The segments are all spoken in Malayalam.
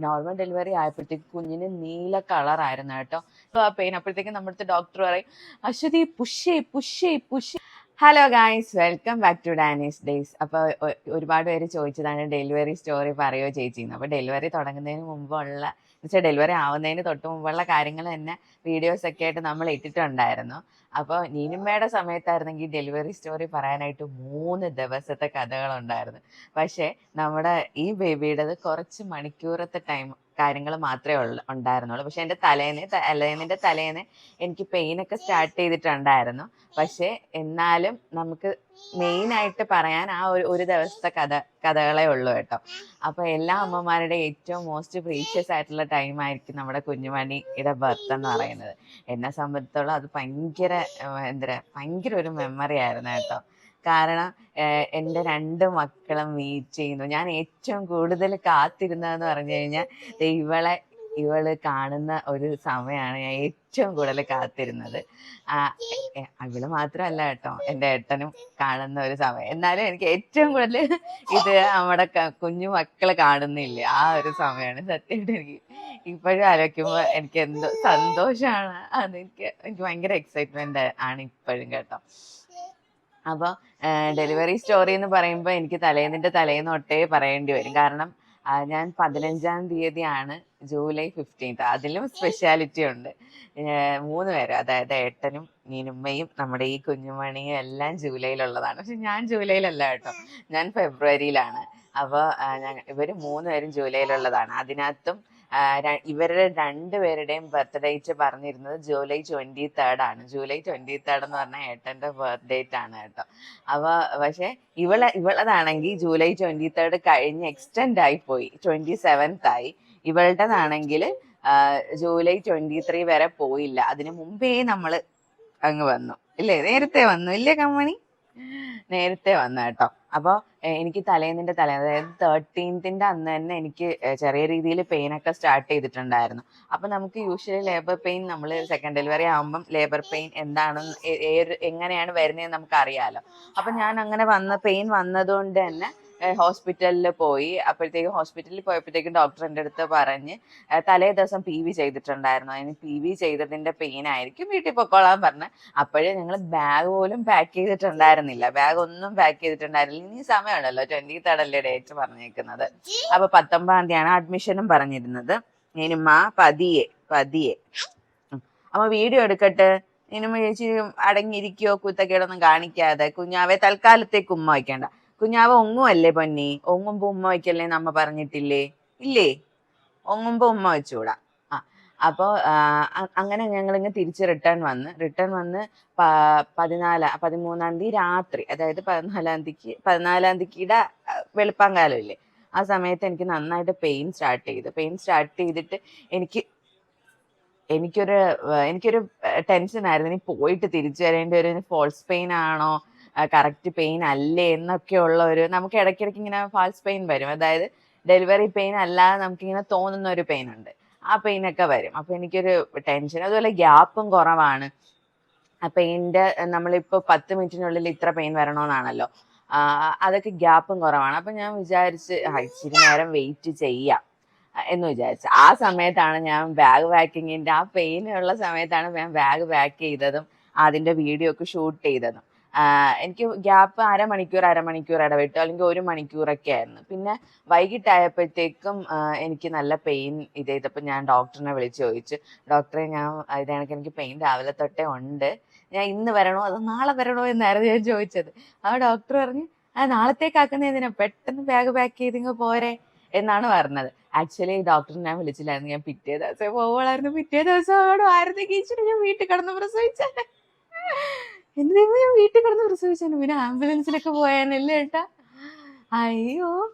നോർമൽ ഡെലിവറി ആയപ്പോഴത്തേക്ക് കുഞ്ഞിന് നീല കളറായിരുന്നു കേട്ടോ. ആ പെയിൻ അപ്പോഴത്തേക്കും നമ്മുടെ ഡോക്ടർ പറയും Aswathy push. Hello guys, welcome back to Dani's days. അപ്പോൾ ഒരുപാട് പേര് ചോദിച്ചതാണ് ഡെലിവറി സ്റ്റോറി പറയോ ചേച്ചിന്ന്. അപ്പോൾ ഡെലിവറി തുടങ്ങുന്നതിന് മുമ്പുള്ള എന്നുവെച്ചാൽ ഡെലിവറി ആവുന്നതിന് തൊട്ട് മുമ്പുള്ള കാര്യങ്ങൾ തന്നെ വീഡിയോസൊക്കെ ആയിട്ട് നമ്മൾ ഇട്ടിട്ടുണ്ടായിരുന്നു. അപ്പോൾ നീനുമ്മയുടെ സമയത്തായിരുന്നെങ്കിൽ ഡെലിവറി സ്റ്റോറി പറയാനായിട്ട് 3 ദിവസത്തെ കഥകളുണ്ടായിരുന്നു. പക്ഷേ നമ്മുടെ ഈ ബേബിയുടേത് കുറച്ച് മണിക്കൂറത്തെ കാര്യങ്ങൾ മാത്രമേ ഉണ്ടായിരുന്നുള്ളൂ. പക്ഷെ എൻ്റെ തലേന്ന് എനിക്ക് പെയിനൊക്കെ സ്റ്റാർട്ട് ചെയ്തിട്ടുണ്ടായിരുന്നു. പക്ഷെ എന്നാലും നമുക്ക് മെയിനായിട്ട് പറയാൻ ആ ഒരു ദിവസത്തെ കഥകളേ ഉള്ളൂ കേട്ടോ. അപ്പൊ എല്ലാ അമ്മമാരുടെ ഏറ്റവും മോസ്റ്റ് പ്രീഷ്യസ് ആയിട്ടുള്ള ടൈമായിരിക്കും നമ്മുടെ കുഞ്ഞുമണിയുടെ ബർത്ത് എന്ന് പറയുന്നത്. എന്നെ സംബന്ധിച്ചോളം അത് ഭയങ്കര ഒരു മെമ്മറി ആയിരുന്നു കേട്ടോ. കാരണം എൻ്റെ 2 മക്കളും മീറ്റ് ചെയ്യുന്നു. ഞാൻ ഏറ്റവും കൂടുതൽ കാത്തിരുന്നതെന്ന് പറഞ്ഞു കഴിഞ്ഞാൽ ഇവള് കാണുന്ന ഒരു സമയമാണ് ഞാൻ ഏറ്റവും കൂടുതൽ കാത്തിരുന്നത്. ഇവള് മാത്രമല്ല കേട്ടോ, എൻ്റെ ഏട്ടനും കാണുന്ന ഒരു സമയം. എന്നാലും എനിക്ക് ഏറ്റവും കൂടുതൽ ഇത് നമ്മുടെ കുഞ്ഞു മക്കളെ കാണുന്നില്ല ആ ഒരു സമയമാണ്. സത്യമായിട്ട് എനിക്ക് ഇപ്പോഴും ആലോചിക്കുമ്പോൾ എനിക്ക് എന്തോ സന്തോഷമാണ്. എനിക്ക് ഭയങ്കര എക്സൈറ്റ്മെന്റ് ആണ് ഇപ്പോഴും കേട്ടോ. അപ്പോൾ ഡെലിവറി സ്റ്റോറി എന്ന് പറയുമ്പോൾ എനിക്ക് തലേന്ന് തൊട്ടേ പറയേണ്ടി വരും. കാരണം ഞാൻ 15-ാം തീയതിയാണ്, ജൂലൈ 15th. അതിലും സ്പെഷ്യാലിറ്റി ഉണ്ട്. 3 പേര്, അതായത് ഏട്ടനും നീനുമ്മയും നമ്മുടെ ഈ കുഞ്ഞുമണിയും എല്ലാം ജൂലൈയിലുള്ളതാണ്. പക്ഷെ ഞാൻ ജൂലൈയിലല്ല കേട്ടോ, ഞാൻ ഫെബ്രുവരിയിലാണ്. അപ്പോൾ ഇവർ 3 പേരും ജൂലൈയിലുള്ളതാണ്. അതിനകത്തും ഇവരുടെ 2 പേരുടെയും ബർത്ത് ഡേറ്റ് പറഞ്ഞിരുന്നത് ജൂലൈ 23rd ആണ്. ജൂലൈ 23rd എന്ന് പറഞ്ഞാൽ ഏട്ടൻ്റെ ബർത്ത് ഡേറ്റ് ആണ് കേട്ടോ. അപ്പോൾ പക്ഷെ ഇവളതാണെങ്കിൽ ജൂലൈ 23rd കഴിഞ്ഞ് എക്സ്റ്റെൻഡ് ആയി പോയി, 27th ആയി. ഇവളുടേതാണെങ്കിൽ ജൂലൈ 23 വരെ പോയില്ല. അതിന് മുമ്പേ നമ്മൾ അങ്ങ് വന്നു ഇല്ലേ, നേരത്തെ വന്നു ഇല്ലേ കമ്മണി, നേരത്തെ വന്നു കേട്ടോ. അപ്പോൾ എനിക്ക് തലേന്ന്, അതായത് 13th അന്ന് തന്നെ എനിക്ക് ചെറിയ രീതിയിൽ പെയിനൊക്കെ സ്റ്റാർട്ട് ചെയ്തിട്ടുണ്ടായിരുന്നു. അപ്പം നമുക്ക് യൂഷ്വലി ലേബർ പെയിൻ, നമ്മൾ സെക്കൻഡ് ഡെലിവറി ആകുമ്പം ലേബർ പെയിൻ എന്താണെന്ന് എങ്ങനെയാണ് വരുന്നതെന്ന് നമുക്ക് അറിയാമല്ലോ. അപ്പം ഞാൻ അങ്ങനെ പെയിൻ വന്നതുകൊണ്ട് തന്നെ ഹോസ്പിറ്റലിൽ പോയി. ഹോസ്പിറ്റലിൽ പോയപ്പോഴത്തേക്കും ഡോക്ടർ എൻ്റെ അടുത്ത് പറഞ്ഞ് തലേ ദിവസം PV ചെയ്തിട്ടുണ്ടായിരുന്നു, അതിന് PV ചെയ്തതിൻ്റെ പെയിൻ ആയിരിക്കും, വീട്ടിൽ പൊക്കോളാൻ പറഞ്ഞ്. അപ്പോഴേ ഞങ്ങൾ ബാഗ് പോലും പാക്ക് ചെയ്തിട്ടുണ്ടായിരുന്നില്ല, ബാഗ് ഒന്നും പാക്ക് ചെയ്തിട്ടുണ്ടായിരുന്നില്ല. ഇനി സമയമുണ്ടല്ലോ, 23rd അല്ലേ ഡേറ്റ് പറഞ്ഞേക്കുന്നത്. അപ്പൊ 19ാം തീയതിയാണ് അഡ്മിഷനും പറഞ്ഞിരുന്നത്. നീനുമ്മ പതിയെ അമ്മ വീഡിയോ എടുക്കട്ടെ, നീനുമ്മ ചേച്ചി അടങ്ങിയിരിക്കോ, കുത്തക്കേടൊന്നും കാണിക്കാതെ. കുഞ്ഞാവെ തൽക്കാലത്തേക്ക് ഉമ്മ വയ്ക്കണ്ട. കുഞ്ഞാവ് ഒങ്ങുമല്ലേ പൊന്നി, ഒങ്ങുമ്പോ ഉമ്മ വയ്ക്കല്ലേ നമ്മ പറഞ്ഞിട്ടില്ലേ? ഇല്ലേ, ഒങ്ങുമ്പോ ഉമ്മ വെച്ചുകൂടാ. അപ്പോൾ അങ്ങനെ ഞങ്ങളിങ്ങ് തിരിച്ച് റിട്ടേൺ വന്ന് 13ാം തീയതി രാത്രി, അതായത് 14ാം തീയതിയുടെ വെളുപ്പാങ്കാലം ഇല്ലേ, ആ സമയത്ത് എനിക്ക് നന്നായിട്ട് പെയിൻ സ്റ്റാർട്ട് ചെയ്തിട്ട് എനിക്കൊരു ടെൻഷൻ ആയിരുന്നു. ഇനി പോയിട്ട് തിരിച്ചു വരേണ്ടി ഒരു ഫോൾസ് പെയിൻ ആണോ, കറക്റ്റ് പെയിൻ അല്ലേ എന്നൊക്കെയുള്ള നമുക്ക് ഇടയ്ക്കിടയ്ക്ക് ഇങ്ങനെ ഫാൾസ് പെയിൻ വരും. അതായത് ഡെലിവറി പെയിൻ അല്ലാതെ നമുക്കിങ്ങനെ തോന്നുന്ന ഒരു പെയിൻ ഉണ്ട്, ആ പെയിനൊക്കെ വരും. അപ്പോൾ എനിക്കൊരു ടെൻഷൻ. അതുപോലെ ഗ്യാപ്പും കുറവാണ്. ആ പെയിൻ്റെ നമ്മളിപ്പോൾ 10 മിനിറ്റിനുള്ളിൽ ഇത്ര പെയിൻ വരണമെന്നാണല്ലോ, അതൊക്കെ ഗ്യാപ്പും കുറവാണ്. അപ്പം ഞാൻ വിചാരിച്ച് ഇച്ചിരി നേരം വെയിറ്റ് ചെയ്യാം എന്ന് വിചാരിച്ചു. ആ സമയത്താണ് ഞാൻ ബാഗ് പാക്കിങ്ങിൻ്റെ, ആ പെയിൻ ഉള്ള സമയത്താണ് ഞാൻ ബാഗ് പാക്ക് ചെയ്തതും അതിൻ്റെ വീഡിയോ ഒക്കെ ഷൂട്ട് ചെയ്തതും. എനിക്ക് ഗ്യാപ്പ് അരമണിക്കൂർ ഇടവിട്ടു, അല്ലെങ്കിൽ 1 മണിക്കൂറൊക്കെ ആയിരുന്നു. പിന്നെ വൈകിട്ടായപ്പോഴത്തേക്കും എനിക്ക് നല്ല പെയിൻ ചെയ്തപ്പോൾ ഞാൻ ഡോക്ടറിനെ വിളിച്ച് ചോദിച്ചു, ഡോക്ടറെ എനിക്ക് പെയിൻ രാവിലെ തൊട്ടേ ഉണ്ട്, ഞാൻ ഇന്ന് വരണോ അതോ നാളെ വരണോ എന്നായിരുന്നു ഞാൻ ചോദിച്ചത്. ആ ഡോക്ടർ പറഞ്ഞു നാളത്തേക്കാക്കുന്ന എന്തിനാ, പെട്ടെന്ന് ബാഗ് പാക്ക് ചെയ്തിങ്ങ് പോരെ എന്നാണ് പറഞ്ഞത്. ആക്ച്വലി ഡോക്ടറിനെ ഞാൻ വിളിച്ചില്ലായിരുന്നു, ഞാൻ പിറ്റേ ദിവസം പോവുകയായിരുന്നു. പിറ്റേ ദിവസം ആയിരുന്നെങ്കിൽ ഞാൻ വീട്ടിൽ കിടന്ന് പ്രസവിച്ചേ. എന്തെങ്കിലും ഞാൻ വീട്ടിൽ കിടന്ന് പ്രസവിച്ചാണ്, പിന്നെ ആംബുലൻസിലൊക്കെ പോയാനല്ലേ ഏട്ടാ. അയ്യോ,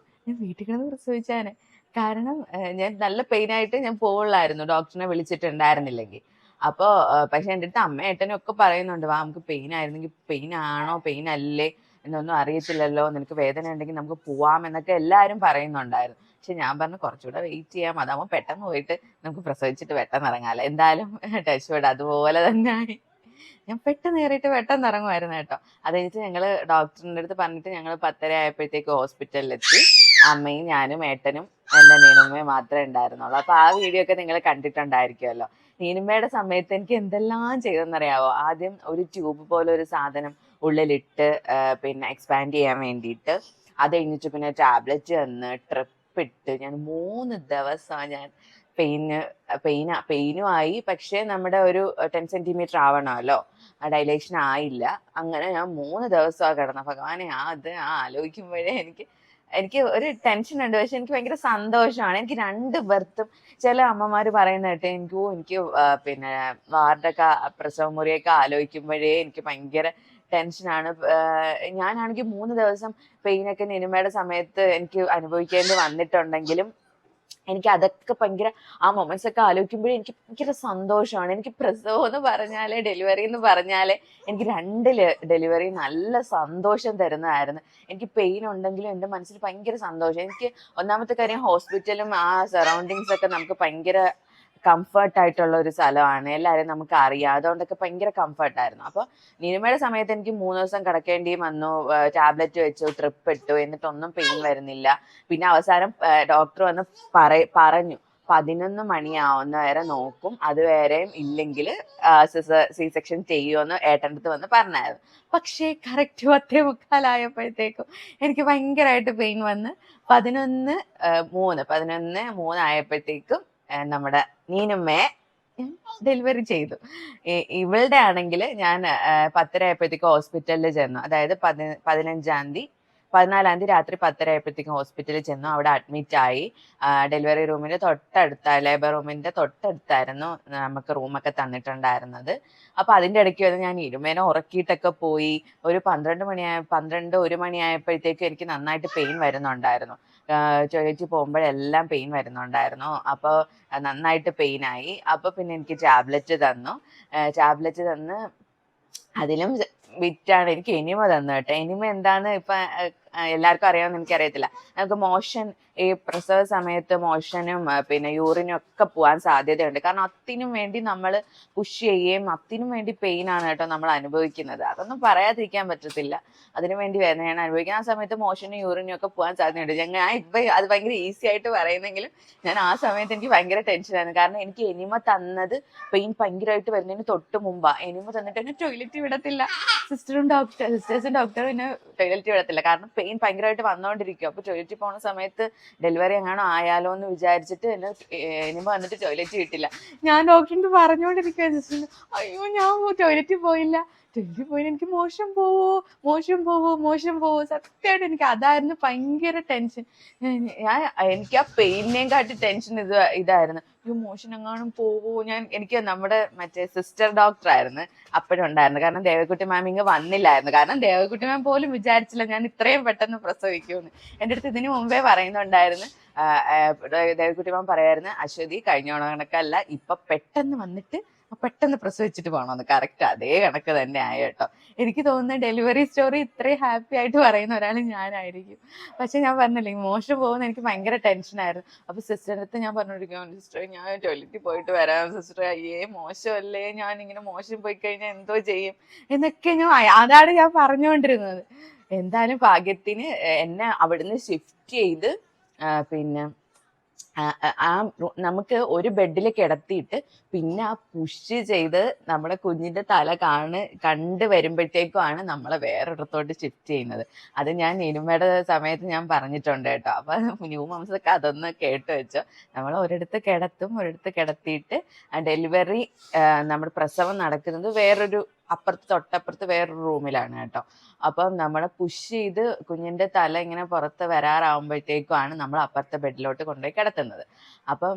ഞാൻ വീട്ടിൽ കിടന്ന് പ്രസവിച്ചാനെ. കാരണം ഞാൻ നല്ല പെയിനായിട്ട് ഞാൻ പോവുള്ളായിരുന്നു, ഡോക്ടറിനെ വിളിച്ചിട്ടുണ്ടായിരുന്നില്ലെങ്കിൽ. അപ്പോൾ പക്ഷെ എൻ്റെ അടുത്ത് അമ്മ ഏട്ടനും ഒക്കെ പറയുന്നുണ്ട്, നമുക്ക് പെയിൻ ആയിരുന്നെങ്കിൽ പെയിൻ ആണോ പെയിൻ അല്ലേ എന്നൊന്നും അറിയത്തില്ലല്ലോ, നിനക്ക് വേദന ഉണ്ടെങ്കിൽ നമുക്ക് പോവാം എന്നൊക്കെ എല്ലാവരും പറയുന്നുണ്ടായിരുന്നു. പക്ഷെ ഞാൻ പറഞ്ഞു കുറച്ചുകൂടെ വെയിറ്റ് ചെയ്യാം, അതാവുമ്പോൾ പെട്ടെന്ന് പോയിട്ട് നമുക്ക് പ്രസവിച്ചിട്ട് പെട്ടെന്ന് ഇറങ്ങാമല്ലോ. എന്തായാലും ടച്ച് വേർഡ് അതുപോലെ തന്നെ ആയി. ഞാൻ പെട്ടെന്ന് കയറിയിട്ട് പെട്ടെന്ന് ഇറങ്ങുമായിരുന്നു കേട്ടോ. അത് കഴിഞ്ഞിട്ട് ഞങ്ങൾ ഡോക്ടറിൻ്റെ അടുത്ത് പറഞ്ഞിട്ട് ഞങ്ങൾ 10:30 ആയപ്പോഴത്തേക്ക് ഹോസ്പിറ്റലിലെത്തി. അമ്മയും ഞാനും ഏട്ടനും എൻ്റെ നീനുമ്മയും മാത്രമേ ഉണ്ടായിരുന്നുള്ളൂ. അപ്പോൾ ആ വീഡിയോ ഒക്കെ നിങ്ങൾ കണ്ടിട്ടുണ്ടായിരിക്കുമല്ലോ. നീനുമ്മയുടെ സമയത്ത് എനിക്ക് എന്തെല്ലാം ചെയ്തെന്നറിയാവോ? ആദ്യം ഒരു ട്യൂബ് പോലെ ഒരു സാധനം ഉള്ളിലിട്ട് പിന്നെ എക്സ്പാൻഡ് ചെയ്യാൻ വേണ്ടിയിട്ട്, അത് കഴിഞ്ഞിട്ട് പിന്നെ ടാബ്ലറ്റ് തന്ന് ട്രിപ്പ് ഇട്ട് ഞാൻ 3 ദിവസം ഞാൻ പെയിനും ആയി. പക്ഷേ നമ്മുടെ ഒരു 10 സെന്റിമീറ്റർ ആവണമല്ലോ, ഡൈലേഷൻ ആയില്ല. അങ്ങനെ ഞാൻ 3 ദിവസമാണ് കിടന്നത്. ഭഗവാനെ അത് ആലോചിക്കുമ്പോഴേ എനിക്ക് ഒരു ടെൻഷൻ ഉണ്ട്. പക്ഷെ എനിക്ക് ഭയങ്കര സന്തോഷമാണ്. എനിക്ക് 2 ബർത്തും ചില അമ്മമാര് പറയുന്ന കേട്ട് എനിക്ക് പിന്നെ വാർഡൊക്കെ പ്രസവ മുറിയൊക്കെ ആലോചിക്കുമ്പോഴേ എനിക്ക് ഭയങ്കര ടെൻഷനാണ്. ഞാനാണെങ്കിൽ 3 ദിവസം പെയിനൊക്കെ നിനിമയുടെ സമയത്ത് എനിക്ക് അനുഭവിക്കേണ്ടി വന്നിട്ടുണ്ടെങ്കിലും എനിക്ക് അതൊക്കെ ഭയങ്കര ആ മൊമെന്റ്സ് ഒക്കെ ആലോചിക്കുമ്പോഴേ എനിക്ക് ഭയങ്കര സന്തോഷമാണ്. എനിക്ക് പ്രസവം എന്ന് പറഞ്ഞാലേ, ഡെലിവറി എന്ന് പറഞ്ഞാലേ എനിക്ക് 2 ഡെലിവറി നല്ല സന്തോഷം തരുന്നതായിരുന്നു. എനിക്ക് പെയിൻ ഉണ്ടെങ്കിലും എൻ്റെ മനസ്സിൽ ഭയങ്കര സന്തോഷം. എനിക്ക് ഒന്നാമത്തെ കാര്യം ഹോസ്പിറ്റലും ആ സറൗണ്ടിങ്സ് ഒക്കെ നമുക്ക് ഭയങ്കര കംഫർട്ടായിട്ടുള്ള ഒരു സ്ഥലമാണ്. എല്ലാവരും നമുക്ക് അറിയാം. അതുകൊണ്ടൊക്കെ ഭയങ്കര കംഫർട്ടായിരുന്നു. അപ്പോൾ നിനിമയുടെ സമയത്ത് എനിക്ക് 3 ദിവസം കിടക്കേണ്ടിയും വന്നു. ടാബ്ലറ്റ് വെച്ചു, ട്രിപ്പ് ഇട്ടു, എന്നിട്ടൊന്നും പെയിൻ വരുന്നില്ല. പിന്നെ അവസാനം ഡോക്ടർ വന്ന് പറഞ്ഞു 11 മണിയാവുന്ന വരെ നോക്കും, അതുവരെയും ഇല്ലെങ്കിൽ സി സെക്ഷൻ ചെയ്യുമെന്ന് ഏട്ടൻ്റെ അടുത്ത് വന്ന് പറഞ്ഞായിരുന്നു. പക്ഷേ കറക്റ്റ് 10:45 എനിക്ക് ഭയങ്കരമായിട്ട് പെയിൻ വന്ന് 11:03 ആയപ്പോഴത്തേക്കും നമ്മുടെ നീനുമ്മയെ ഡെലിവറി ചെയ്തു. ഇവളുടെ ആണെങ്കിൽ ഞാൻ 10:30 ആയപ്പോഴത്തേക്കും ഹോസ്പിറ്റലിൽ ചെന്നു. അതായത് 14-ാം തീയതി രാത്രി 10:30 ആയപ്പോഴത്തേക്കും ഹോസ്പിറ്റലിൽ ചെന്നു. അവിടെ അഡ്മിറ്റ് ആയി. ഡെലിവറി റൂമിന്റെ ലേബർ റൂമിന്റെ തൊട്ടടുത്തായിരുന്നു നമുക്ക് റൂമൊക്കെ തന്നിട്ടുണ്ടായിരുന്നത്. അപ്പൊ അതിന്റെ ഇടയ്ക്ക് വന്ന് ഞാൻ ഇരുമേനെ ഉറക്കിയിട്ടൊക്കെ പോയി. ഒരു 1 മണിയായപ്പോഴത്തേക്കും എനിക്ക് നന്നായിട്ട് പെയിൻ വരുന്നുണ്ടായിരുന്നു. ടോയ്ലറ്റിൽ പോകുമ്പോഴെല്ലാം പെയിൻ വരുന്നുണ്ടായിരുന്നു. അപ്പോൾ നന്നായിട്ട് പെയിനായി. അപ്പൊ പിന്നെ എനിക്ക് ടാബ്ലറ്റ് തന്ന് അതിലും വിറ്റാണ് എനിക്ക് എനിമ തന്നു കേട്ടോ. എനിമ എന്താന്ന് ഇപ്പൊ എല്ലാവർക്കും അറിയാമെന്ന് എനിക്കറിയത്തില്ല. നമുക്ക് മോഷൻ, ഈ പ്രസവ സമയത്ത് മോഷനും പിന്നെ യൂറിനും ഒക്കെ പോകാൻ സാധ്യതയുണ്ട്. കാരണം അതിനും വേണ്ടി നമ്മൾ പുഷ് ചെയ്യുകയും അതിനും വേണ്ടി പെയിനാണ് കേട്ടോ നമ്മൾ അനുഭവിക്കുന്നത്. അതൊന്നും പറയാതിരിക്കാൻ പറ്റത്തില്ല. അതിനു വേണ്ടി വേദനയാണ് അനുഭവിക്കുന്നത്. ആ സമയത്ത് മോഷനും യൂറിനും ഒക്കെ പോകാൻ സാധ്യതയുണ്ട്. ഞാൻ ഇപ്പൊ അത് ഭയങ്കര ഈസി ആയിട്ട് പറയുന്നെങ്കിലും ഞാൻ ആ സമയത്ത് എനിക്ക് ഭയങ്കര ടെൻഷനായിരുന്നു. കാരണം എനിക്ക് എനിമ തന്നത് പെയിൻ ഭയങ്കരമായിട്ട് വരുന്നതിന് തൊട്ട് മുമ്പാ. എനിമ തന്നിട്ട് എന്നെ ടോയ്ലറ്റ് വിടത്തില്ല. സിസ്റ്റേഴ്സും ഡോക്ടറും എന്നെ ടോയ്ലറ്റ് വിടത്തില്ല. കാരണം പെയിൻ ഭയങ്കരമായിട്ട് വന്നുകൊണ്ടിരിക്കും. അപ്പൊ ടോയ്ലറ്റിൽ പോകുന്ന സമയത്ത് ഡെലിവറി എങ്ങാണോ ആയാലോ എന്ന് വിചാരിച്ചിട്ട് എന്നെ എനിമ വന്നിട്ട് ടോയ്ലറ്റ് കിട്ടില്ല. ഞാൻ ഡോക്ടറിന് പറഞ്ഞുകൊണ്ടിരിക്കുക, സിസ്റ്ററിന് അയ്യോ ഞാൻ ടോയ്ലറ്റിൽ പോയില്ല, എനിക്ക് മോശം പോവോ. സത്യമായിട്ട് എനിക്ക് അതായിരുന്നു ഭയങ്കര ടെൻഷൻ. എനിക്ക് ആ പെയിനെയും കാട്ടി ടെൻഷൻ ഇതായിരുന്നു. ഈ മോഷൻ എങ്ങാനും പോവോ. എനിക്ക് നമ്മുടെ മറ്റേ സിസ്റ്റർ ഡോക്ടർ ആയിരുന്നു അപ്പോഴും ഉണ്ടായിരുന്നു. കാരണം ദേവകുട്ടി മാം ഇങ്ങ് വന്നില്ലായിരുന്നു. കാരണം ദേവകുട്ടി മാം പോലും വിചാരിച്ചില്ല ഞാൻ ഇത്രയും പെട്ടെന്ന് പ്രസവിക്കുമെന്ന്. എൻ്റെ അടുത്ത് ഇതിനു മുമ്പേ പറയുന്നുണ്ടായിരുന്നു. ദേവകുട്ടി മാം പറയായിരുന്നു, അശ്വതി കഴിഞ്ഞ കണക്കല്ല, ഇപ്പൊ പെട്ടെന്ന് വന്നിട്ട് പെട്ടെന്ന് പ്രസവിച്ചിട്ട് പോകണമെന്ന്. കറക്റ്റ് അതേ കണക്ക് തന്നെ ആയി കേട്ടോ. എനിക്ക് തോന്നുന്ന ഡെലിവറി സ്റ്റോറി ഇത്രയും ഹാപ്പി ആയിട്ട് പറയുന്ന ഒരാൾ ഞാനായിരിക്കും. പക്ഷെ ഞാൻ പറഞ്ഞില്ലേ, മോശം പോകുന്ന എനിക്ക് ഭയങ്കര ടെൻഷനായിരുന്നു. അപ്പൊ സിസ്റ്ററിന്റെ അടുത്ത് ഞാൻ പറഞ്ഞോണ്ടിരിക്കും, സിസ്റ്റർ ഞാൻ ടോയ്ലറ്റിൽ പോയിട്ട് വരാം സിസ്റ്റർ, അയ്യേ മോശമല്ലേ, ഞാൻ ഇങ്ങനെ മോശം പോയി കഴിഞ്ഞാൽ എന്തോ ചെയ്യും എന്നൊക്കെ അതാണ് ഞാൻ പറഞ്ഞുകൊണ്ടിരുന്നത്. എന്തായാലും ഭാഗ്യത്തിന് എന്നെ അവിടുന്ന് ഷിഫ്റ്റ് ചെയ്ത് പിന്നെ നമുക്ക് ഒരു ബെഡിൽ കിടത്തിയിട്ട് പിന്നെ ആ പുഷ് ചെയ്ത് നമ്മുടെ കുഞ്ഞിന്റെ തല കണ്ട് വരുമ്പോഴത്തേക്കുമാണ് നമ്മളെ വേറൊരിടത്തോട്ട് ഷിഫ്റ്റ് ചെയ്യുന്നത്. അത് ഞാൻ നിനുമയുടെ സമയത്ത് ഞാൻ പറഞ്ഞിട്ടുണ്ട് കേട്ടോ. അപ്പൊ ന്യൂ മംസ് ഒക്കെ അതൊന്ന് കേട്ട് വെച്ചോ. നമ്മൾ ഒരിടത്ത് കിടത്തിയിട്ട് ഡെലിവറി നമ്മുടെ പ്രസവം നടക്കുന്നത് തൊട്ടപ്പുറത്ത് വേറൊരു റൂമിലാണ് കേട്ടോ. അപ്പം നമ്മളെ പുഷ് ചെയ്ത് കുഞ്ഞിന്റെ തല ഇങ്ങനെ പുറത്ത് വരാറാവുമ്പോഴത്തേക്കുമാണ് നമ്മൾ അപ്പുറത്തെ ബെഡിലോട്ട് കൊണ്ടുപോയി കിടത്തുന്നത്. അപ്പം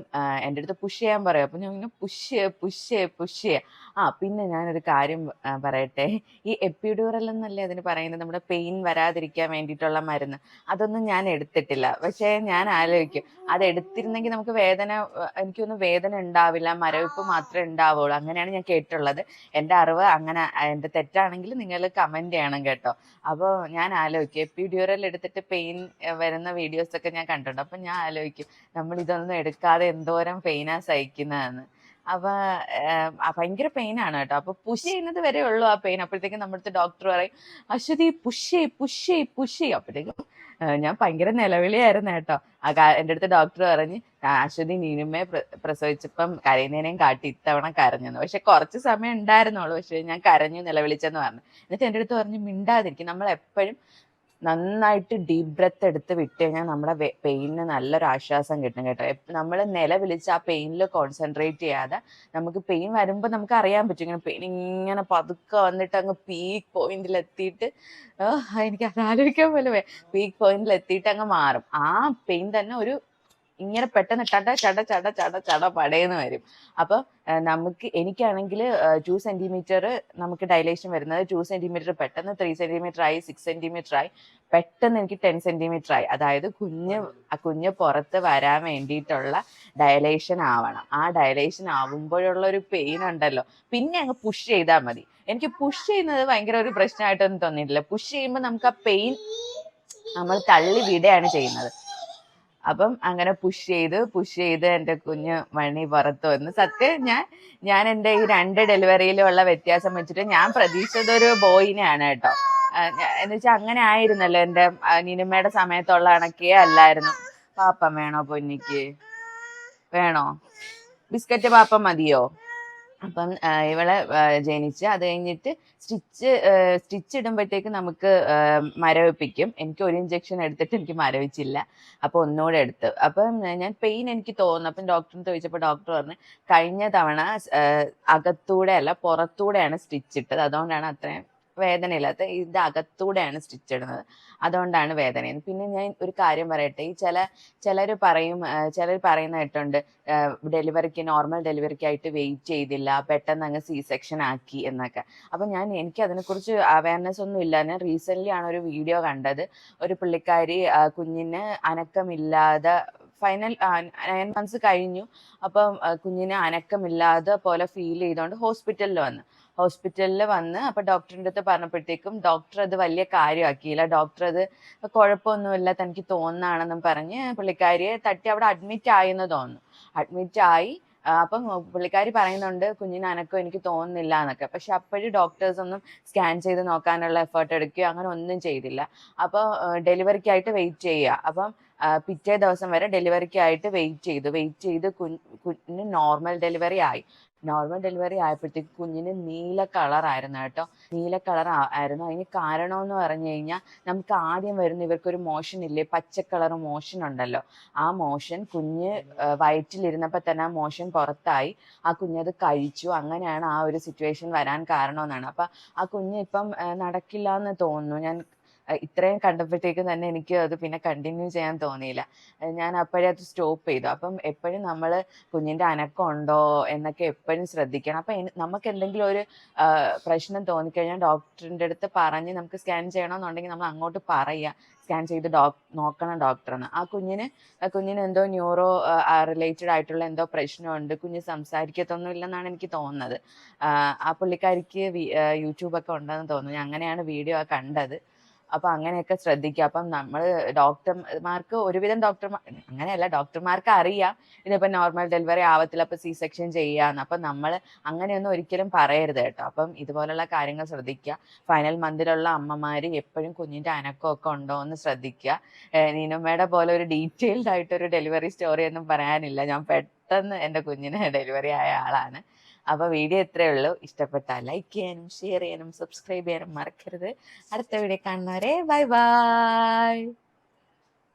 എൻ്റെ അടുത്ത് പുഷ് ചെയ്യാൻ പറയും. അപ്പം ഞാൻ ഇങ്ങനെ പുഷ് ചെയ്യുക. പിന്നെ ഞാനൊരു കാര്യം പറയട്ടെ. ഈ എപ്പിഡ്യൂറൽ എന്നല്ലേ അതിന് പറയുന്നത്, നമ്മുടെ പെയിൻ വരാതിരിക്കാൻ വേണ്ടിയിട്ടുള്ള മരുന്ന്. അതൊന്നും ഞാൻ എടുത്തിട്ടില്ല. പക്ഷേ ഞാൻ ആലോചിക്കും, അത് എടുത്തിരുന്നെങ്കിൽ നമുക്ക് എനിക്കൊന്നും വേദന ഉണ്ടാവില്ല, മരവിപ്പ് മാത്രമേ ഉണ്ടാവുള്ളൂ. അങ്ങനെയാണ് ഞാൻ കേട്ടിട്ടുള്ളത്. എൻ്റെ അറിവ് അങ്ങനെ. എൻ്റെ തെറ്റാണെങ്കിൽ നിങ്ങൾ കമന്റ് ചെയ്യണം കേട്ടോ. അപ്പോൾ ഞാൻ ആലോചിക്കും, എപ്പിഡ്യൂറൽ എടുത്തിട്ട് പെയിൻ വരുന്ന വീഡിയോസ് ഒക്കെ ഞാൻ കണ്ടിട്ടുണ്ട്. അപ്പം ഞാൻ ആലോചിക്കും, നമ്മൾ ഇതൊന്നും എടുക്കാതെ എന്തോരം പെയിനാ സഹിക്കുന്നതെന്ന്. അപ്പൊ ഭയങ്കര പെയിൻ ആണ് കേട്ടോ. അപ്പൊ പുഷ് ചെയ്യുന്നത് വരെ ഉള്ളൂ ആ പെയിൻ. അപ്പോഴത്തേക്കും നമ്മുടെ ഡോക്ടർ പറയും അശ്വതി പുഷ് അപ്പോഴത്തേക്കും ഞാൻ ഭയങ്കര നിലവിളിയായിരുന്നു കേട്ടോ. എൻ്റെ അടുത്ത് ഡോക്ടർ പറഞ്ഞ് അശ്വതി നീനുമ്മേ പ്രസവിച്ചപ്പം കരയുന്നതിനേയും കാട്ടി ഇത്തവണ കരഞ്ഞെന്ന്. പക്ഷെ കുറച്ച് സമയം ഉണ്ടായിരുന്നുള്ളൂ, പക്ഷെ ഞാൻ കരഞ്ഞു നിലവിളിച്ചെന്ന് പറഞ്ഞു. എന്നിട്ട് എൻ്റെ അടുത്ത് പറഞ്ഞു മിണ്ടാതിരിക്കും, നമ്മൾ എപ്പോഴും നന്നായിട്ട് ഡീപ് ബ്രെത്ത് എടുത്ത് വിട്ട് കഴിഞ്ഞാൽ നമ്മുടെ പെയിനിന് നല്ലൊരു ആശ്വാസം കിട്ടും കേട്ടോ. നമ്മൾ നിലവിളിച്ച് ആ പെയിനിൽ കോൺസെൻട്രേറ്റ് ചെയ്യാതെ നമുക്ക് പെയിൻ വരുമ്പോൾ നമുക്ക് അറിയാൻ പറ്റും, ഇങ്ങനെ പെയിൻ ഇങ്ങനെ പതുക്കെ വന്നിട്ട് അങ്ങ് പീക്ക് പോയിന്റിൽ എത്തിയിട്ട് എനിക്ക് അത് ആലോചിക്കാൻ പോലെ പീക്ക് പോയിന്റിൽ എത്തിയിട്ട് അങ്ങ് മാറും. ആ പെയിൻ തന്നെ ഒരു ഇങ്ങനെ പെട്ടെന്ന് ചട പടയെന്ന് വരും. അപ്പൊ എനിക്കാണെങ്കിൽ 2 സെന്റിമീറ്റർ നമുക്ക് ഡയലേഷൻ വരുന്നത് 2 സെന്റിമീറ്റർ പെട്ടെന്ന് 3 സെന്റിമീറ്റർ ആയി, 6 സെന്റിമീറ്റർ ആയി, പെട്ടെന്ന് എനിക്ക് 10 സെന്റിമീറ്റർ ആയി. അതായത് കുഞ്ഞ് പുറത്ത് വരാൻ വേണ്ടിയിട്ടുള്ള ഡയലേഷൻ ആവണം. ആ ഡയലേഷൻ ആവുമ്പോഴുള്ള ഒരു പെയിൻ ഉണ്ടല്ലോ, പിന്നെ അങ്ങ് പുഷ് ചെയ്താൽ മതി. എനിക്ക് പുഷ് ചെയ്യുന്നത് ഭയങ്കര ഒരു പ്രശ്നമായിട്ടൊന്നും തോന്നിയിട്ടില്ല. പുഷ് ചെയ്യുമ്പോൾ നമുക്ക് ആ പെയിൻ നമ്മൾ തള്ളി വിടുകയാണ് ചെയ്യുന്നത്. അപ്പം അങ്ങനെ പുഷ് ചെയ്ത് എൻ്റെ കുഞ്ഞ് മണി പുറത്ത് വന്നു. സത്യം ഞാൻ എൻ്റെ ഈ 2 ഡെലിവറിയിലുള്ള വ്യത്യാസം വെച്ചിട്ട് ഞാൻ പ്രതീക്ഷിച്ചത് ഒരു ബോയിനെയാണ് കേട്ടോ. എന്ന് വെച്ചാൽ അങ്ങനെ ആയിരുന്നല്ലോ എൻ്റെ നിനുമ്മയുടെ സമയത്തുള്ള കണക്കേ അല്ലായിരുന്നു. പാപ്പം വേണോ പൊന്നിക്ക്? വേണോ ബിസ്ക്കറ്റ്? പാപ്പം മതിയോ? അപ്പം ഇവളെ ജനിച്ച് അത് കഴിഞ്ഞിട്ട് സ്റ്റിച്ച് ഇടുമ്പോഴത്തേക്ക് നമുക്ക് മരവിപ്പിക്കും. എനിക്ക് ഒരു ഇഞ്ചക്ഷൻ എടുത്തിട്ട് എനിക്ക് മരവിച്ചില്ല, അപ്പൊ ഒന്നുകൂടെ എടുത്തു. അപ്പം ഞാൻ പെയിൻ എനിക്ക് തോന്നുന്നു. അപ്പം ഡോക്ടറിന് ചോദിച്ചപ്പോൾ ഡോക്ടർ പറഞ്ഞു കഴിഞ്ഞ തവണ അകത്തൂടെ അല്ല പുറത്തൂടെയാണ് സ്റ്റിച്ച് ഇട്ടത്, അതുകൊണ്ടാണ് അത്രയും വേദനയില്ലാത്ത. ഇത് അകത്തൂടെയാണ് സ്റ്റിച്ച് ഇടുന്നത്, അതുകൊണ്ടാണ് വേദന. പിന്നെ ഞാൻ ഒരു കാര്യം പറയട്ടെ, ഈ ചിലർ പറയുന്ന കേട്ടുണ്ട് നോർമൽ ഡെലിവറിക്കായിട്ട് വെയിറ്റ് ചെയ്തില്ല, പെട്ടെന്ന് അങ്ങ് സി സെക്ഷൻ ആക്കി എന്നൊക്കെ. അപ്പം എനിക്ക് അതിനെക്കുറിച്ച് അവയർനെസ് ഒന്നും ഇല്ല. ഞാൻ റീസെന്റ് ആണ് ഒരു വീഡിയോ കണ്ടത്. ഒരു പുള്ളിക്കാരി കുഞ്ഞിന് അനക്കമില്ലാതെ ഫൈനൽ 9 months കഴിഞ്ഞു. അപ്പം കുഞ്ഞിന് അനക്കമില്ലാതെ പോലെ ഫീൽ ചെയ്തുകൊണ്ട് ഹോസ്പിറ്റലിൽ വന്ന് അപ്പൊ ഡോക്ടറിൻ്റെ അടുത്ത് പറഞ്ഞപ്പോഴത്തേക്കും ഡോക്ടർ അത് വലിയ കാര്യമാക്കിയില്ല. ഡോക്ടർ അത് കുഴപ്പമൊന്നുമില്ല, തനിക്ക് തോന്നുന്നതാണെന്നും പറഞ്ഞ് പുള്ളിക്കാരിയെ തട്ടി അവിടെ അഡ്മിറ്റ് ആയെന്ന് തോന്നുന്നു. അഡ്മിറ്റ് ആയി. അപ്പം പുള്ളിക്കാരി പറയുന്നുണ്ട് കുഞ്ഞിന് അനക്കം എനിക്ക് തോന്നുന്നില്ല എന്നൊക്കെ. പക്ഷെ അപ്പോഴും ഡോക്ടേഴ്സ് ഒന്നും സ്കാൻ ചെയ്ത് നോക്കാനുള്ള എഫേർട്ട് എടുക്കുകയോ അങ്ങനെ ഒന്നും ചെയ്തില്ല. അപ്പോൾ ഡെലിവറിക്കായിട്ട് വെയിറ്റ് ചെയ്യുക. അപ്പം പിറ്റേ ദിവസം വരെ ഡെലിവറിക്കായിട്ട് വെയിറ്റ് ചെയ്ത് കുഞ്ഞിന് നോർമൽ ഡെലിവറി ആയപ്പോഴത്തേക്ക് കുഞ്ഞിന് നീല കളറായിരുന്നു കേട്ടോ. നീല കളർ ആയിരുന്നു. അതിന് കാരണമെന്ന് പറഞ്ഞു കഴിഞ്ഞാൽ നമുക്ക് ആദ്യം വരുന്ന ഇവർക്കൊരു മോഷൻ ഇല്ലേ, പച്ച കളർ മോഷൻ ഉണ്ടല്ലോ, ആ മോഷൻ കുഞ്ഞ് വയറ്റിലിരുന്നപ്പോൾ തന്നെ ആ മോഷൻ പുറത്തായി. ആ കുഞ്ഞത് കഴിച്ചു. അങ്ങനെയാണ് ആ ഒരു സിറ്റുവേഷൻ വരാൻ കാരണമെന്നാണ്. അപ്പം ആ കുഞ്ഞ് ഇപ്പം നടക്കില്ല എന്ന് തോന്നുന്നു. ഞാൻ ഇത്രയും കണ്ടപ്പോഴത്തേക്കും തന്നെ എനിക്ക് അത് പിന്നെ കണ്ടിന്യൂ ചെയ്യാൻ തോന്നിയില്ല. ഞാൻ അപ്പോഴേ അത് സ്റ്റോപ്പ് ചെയ്തു. അപ്പം എപ്പോഴും നമ്മൾ കുഞ്ഞിൻ്റെ അനക്കം ഉണ്ടോ എന്നൊക്കെ എപ്പോഴും ശ്രദ്ധിക്കണം. അപ്പം നമുക്ക് എന്തെങ്കിലും ഒരു പ്രശ്നം തോന്നിക്കഴിഞ്ഞാൽ ഡോക്ടറിൻ്റെ അടുത്ത് പറഞ്ഞ് നമുക്ക് സ്കാൻ ചെയ്യണമെന്നുണ്ടെങ്കിൽ നമ്മൾ അങ്ങോട്ട് പറയുക, സ്കാൻ ചെയ്ത് നോക്കണം ഡോക്ടറെന്ന്. ആ കുഞ്ഞിന് എന്തോ ന്യൂറോ റിലേറ്റഡ് ആയിട്ടുള്ള എന്തോ പ്രശ്നമുണ്ട്. കുഞ്ഞ് സംസാരിക്കത്തൊന്നും ഇല്ലെന്നാണ് എനിക്ക് തോന്നുന്നത്. ആ പുള്ളിക്കാരിക്ക് യൂട്യൂബൊക്കെ ഉണ്ടെന്ന് തോന്നുന്നു. ഞാൻ അങ്ങനെയാണ് വീഡിയോ കണ്ടത്. അപ്പൊ അങ്ങനെയൊക്കെ ശ്രദ്ധിക്കുക. അപ്പം നമ്മൾ ഡോക്ടർമാർക്ക് ഒരുവിധം അങ്ങനെയല്ല, ഡോക്ടർമാർക്ക് അറിയാം ഇതിപ്പോ നോർമൽ ഡെലിവറി ആവത്തില്ല, അപ്പൊ സി സെക്ഷൻ ചെയ്യാന്ന്. അപ്പൊ നമ്മൾ അങ്ങനെയൊന്നും ഒരിക്കലും പറയരുത് കേട്ടോ. അപ്പം ഇതുപോലുള്ള കാര്യങ്ങൾ ശ്രദ്ധിക്കുക. ഫൈനൽ മന്തിലുള്ള അമ്മമാര് എപ്പോഴും കുഞ്ഞിന്റെ അനക്കമൊക്കെ ഉണ്ടോ എന്ന് ശ്രദ്ധിക്കുക. നീനുമ്മയുടെ പോലെ ഒരു ഡീറ്റെയിൽഡ് ആയിട്ടൊരു ഡെലിവറി സ്റ്റോറി ഒന്നും പറയാനില്ല. ഞാൻ പെട്ടെന്ന് എൻ്റെ കുഞ്ഞിന് ഡെലിവറി ആയ ആളാണ്. അപ്പൊ വീഡിയോ ഇത്രയേ ഉള്ളൂ. ഇഷ്ടപ്പെട്ടാൽ ലൈക്ക് ചെയ്യാനും ഷെയർ ചെയ്യാനും സബ്സ്ക്രൈബ് ചെയ്യാനും മറക്കരുത്. അടുത്ത വീഡിയോ കാണുന്നവരെ ബൈ ബൈ.